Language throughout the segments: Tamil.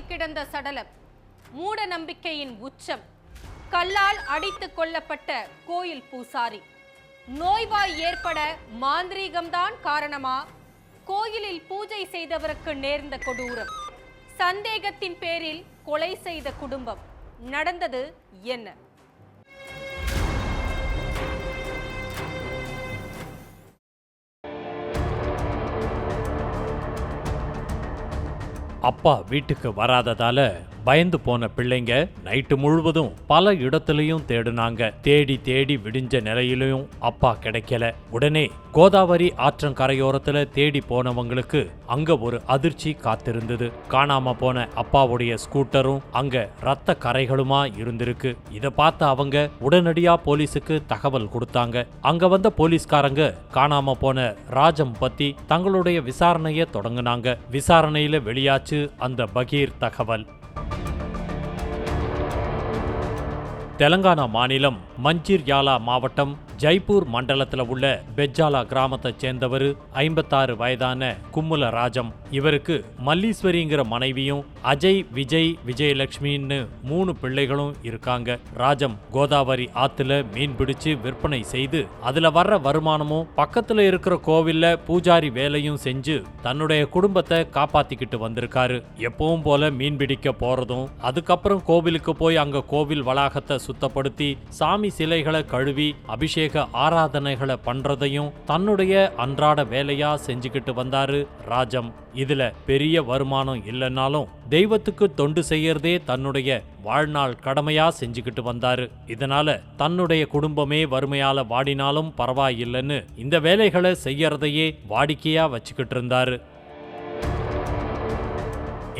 கால்வாயில் கிடந்த சடலம் மூட நம்பிக்கையின் உச்சம். கல்லால் அடித்துக் கொல்லப்பட்ட கோயில் பூசாரி. நோய்வாய் ஏற்பட மாந்திரீகம்தான் காரணமா? கோயிலில் பூஜை செய்தவருக்கு நேர்ந்த கொடூரம். சந்தேகத்தின் பேரில் கொலை செய்த குடும்பம். நடந்தது என்ன? அப்பா வீட்டுக்கு வராததால பயந்து போன பிள்ளைங்க நைட்டு முழுவதும் பல இடத்துலயும் தேடுனாங்க. தேடி தேடி விடிஞ்ச நிலையிலையும் அப்பா கிடைக்கல. உடனே கோதாவரி ஆற்றங்கரையோரத்துல தேடி போனவங்களுக்கு அங்க ஒரு அதிர்ச்சி காத்திருந்தது. காணாம போன அப்பாவுடைய ஸ்கூட்டரும் அங்க ரத்த கரைகளுமா இருந்திருக்கு. இத பார்த்த அவங்க உடனடியா போலீஸுக்கு தகவல் கொடுத்தாங்க. அங்க வந்த போலீஸ்காரங்க காணாம போன ராஜம் பத்தி தங்களுடைய விசாரணைய தொடங்கினாங்க. விசாரணையில வெளியாச்சு அந்த பகீர் தகவல். தெலங்கானா மாநிலம் மஞ்சிர்யாலா மாவட்டம் ஜெய்ப்பூர் மண்டலத்தில் உள்ள பெஜ்ஜாலா கிராமத்தைச் சேர்ந்தவர் 56 வயதான கும்முல ராஜம். இவருக்கு மல்லீஸ்வரிங்கிற மனைவியும் அஜய், விஜய், விஜயலட்சுமின்னு 3 பிள்ளைகளும் இருக்காங்க. ராஜம் கோதாவரி ஆத்துல மீன் பிடிச்சு விற்பனை செய்து அதுல வர்ற வருமானமும் பக்கத்துல இருக்கிற கோவில்ல பூஜாரி வேலையும் செஞ்சு தன்னுடைய குடும்பத்தை காப்பாத்திக்கிட்டு வந்திருக்காரு. எப்பவும் போல மீன் பிடிக்க போறதும் அதுக்கப்புறம் கோவிலுக்கு போய் அங்க கோவில் வளாகத்தை சுத்தப்படுத்தி சாமி சிலைகளை கழுவி அபிஷேக ஆராதனைகளை பண்றதையும் தன்னுடைய அன்றாட வேலையா செஞ்சுக்கிட்டு வந்தாரு ராஜம். இதுல பெரிய வருமானம் இல்லைன்னாலும் தெய்வத்துக்கு தொண்டு செய்யறதே தன்னுடைய வாழ்நாள் கடமையா செஞ்சுக்கிட்டு வந்தாரு. இதனால தன்னுடைய குடும்பமே வறுமையால வாடினாலும் பரவாயில்லைன்னு இந்த வேலைகளை செய்யறதையே வாடிக்கையா வச்சுக்கிட்டு இருந்தாரு.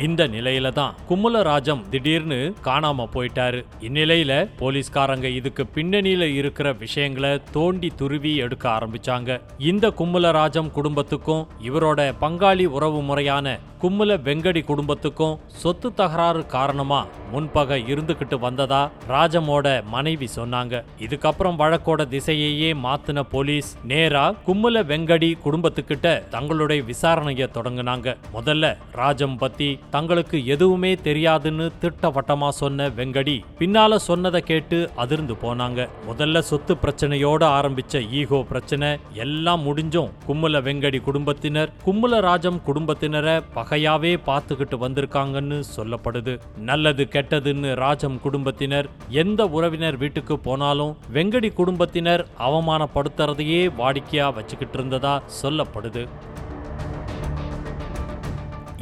இந்த நிலையில தான் கும்முலராஜம் திடீர்னு காணாம போயிட்டாரு. இந்நிலையில போலீஸ்காரங்க இதுக்கு பின்னணியில இருக்கிற விஷயங்களை தோண்டி துருவி எடுக்க ஆரம்பிச்சாங்க. இந்த கும்முலராஜம் குடும்பத்துக்கும் இவரோட பங்காளி உறவு முறையான கும்முல வெங்கடி குடும்பத்துக்கும் சொத்து தகராறு காரணமா முன்பகை இருந்துகிட்டு வந்ததா ராஜமோட மனைவி சொன்னாங்க. இதுக்கப்புறம் வழக்கோட திசையையே மாத்தின போலீஸ் நேரா கும்முல வெங்கடி குடும்பத்துக்கிட்ட தங்களுடைய விசாரணைய தொடங்கினாங்க. முதல்ல ராஜம் பத்தி தங்களுக்கு எதுவுமே தெரியாதுன்னு திட்டவட்டமா சொன்ன வெங்கடி பின்னால சொன்னதை கேட்டு அதிர்ந்து போனாங்க. முதல்ல சொத்து பிரச்சனையோட ஆரம்பிச்ச ஈகோ பிரச்சனை எல்லாம் முடிஞ்சும் கும்முல வெங்கடி குடும்பத்தினர் கும்முலராஜம் குடும்பத்தினரை பகையாவே பார்த்துக்கிட்டு வந்திருக்காங்கன்னு சொல்லப்படுது. நல்லது கெட்டதுன்னு ராஜம் குடும்பத்தினர் எந்த உறவினர் வீட்டுக்கு போனாலும் வெங்கடி குடும்பத்தினர் அவமானப்படுத்துறதையே வாடிக்கையா வச்சுக்கிட்டு இருந்ததா சொல்லப்படுது.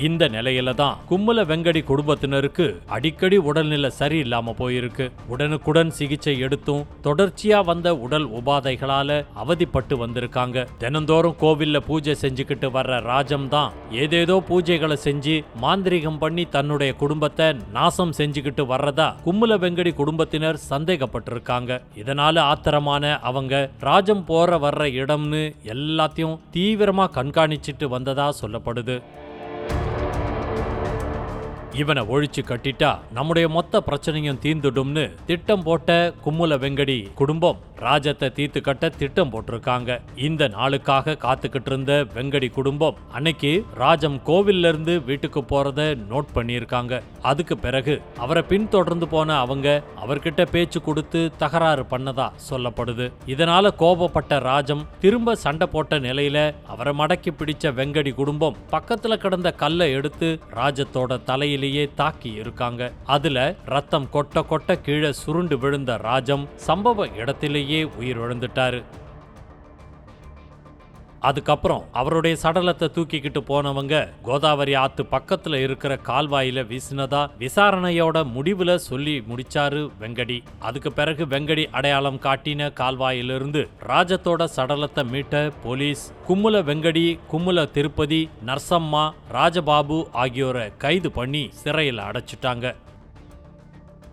இந்த நிலையில தான் கும்முல வெங்கடி குடும்பத்தினருக்கு அடிக்கடி உடல்நிலை சரியில்லாம போயிருக்கு. உடனுக்குடன் சிகிச்சை எடுத்தும் தொடர்ச்சியா வந்த உடல் உபாதைகளால அவதிப்பட்டு வந்திருக்காங்க. தினந்தோறும் கோவில்ல பூஜை செஞ்சுக்கிட்டு வர்ற ராஜம் தான் ஏதேதோ பூஜைகளை செஞ்சு மாந்திரிகம் பண்ணி தன்னுடைய குடும்பத்தை நாசம் செஞ்சுக்கிட்டு வர்றதா கும்முல வெங்கடி குடும்பத்தினர் சந்தேகப்பட்டிருக்காங்க. இதனால ஆத்திரமான அவங்க ராஜம் போற வர்ற இடம்னு எல்லாத்தையும் தீவிரமா கண்காணிச்சிட்டு வந்ததா சொல்லப்படுது. இவனை ஒழிச்சு கட்டிட்டா நம்முடைய மொத்த பிரச்சனையும் தீர்ந்துடும்னு திட்டம் போட்ட கும்முல வெங்கடி குடும்பம் ராஜத்தை தீர்த்து கட்ட திட்டம் போட்டிருக்காங்க. இந்த நாளுக்காக காத்துக்கிட்டு இருந்த வெங்கடி குடும்பம் அன்னைக்கு ராஜம் கோவில்ல இருந்து வீட்டுக்கு போறத நோட் பண்ணியிருக்காங்க. அதுக்கு பிறகு அவரை பின்தொடர்ந்து போன அவங்க அவர்கிட்ட பேச்சு கொடுத்து தகராறு பண்ணதா சொல்லப்படுது. இதனால கோபப்பட்ட ராஜம் திரும்ப சண்டை போட்ட நிலையில அவரை மடக்கி பிடிச்ச வெங்கடி குடும்பம் பக்கத்துல கிடந்த கல்லை எடுத்து ராஜத்தோட தலையிலேயே தாக்கி இருக்காங்க. அதுல ரத்தம் கொட்ட கொட்ட கீழே சுருண்டு விழுந்த ராஜம் சம்பவ இடத்திலேயே உயிரிழந்துட்டாரு. அதுக்கப்புறம் அவருடைய சடலத்தை தூக்கிக்கிட்டு போனவங்க கோதாவரி ஆத்து பக்கத்துல இருக்கிற கால்வாயில வீசினதா விசாரணையோட முடிவுல சொல்லி முடிச்சாரு வெங்கடி. அதுக்கு பிறகு வெங்கடி அடையாளம் காட்டின கால்வாயிலிருந்து ராஜத்தோட சடலத்தை மீட்ட போலீஸ் கும்முல வெங்கடி, கும்முல திருப்பதி, நர்சம்மா, ராஜபாபு ஆகியோரை கைது பண்ணி சிறையில் அடைச்சிட்டாங்க.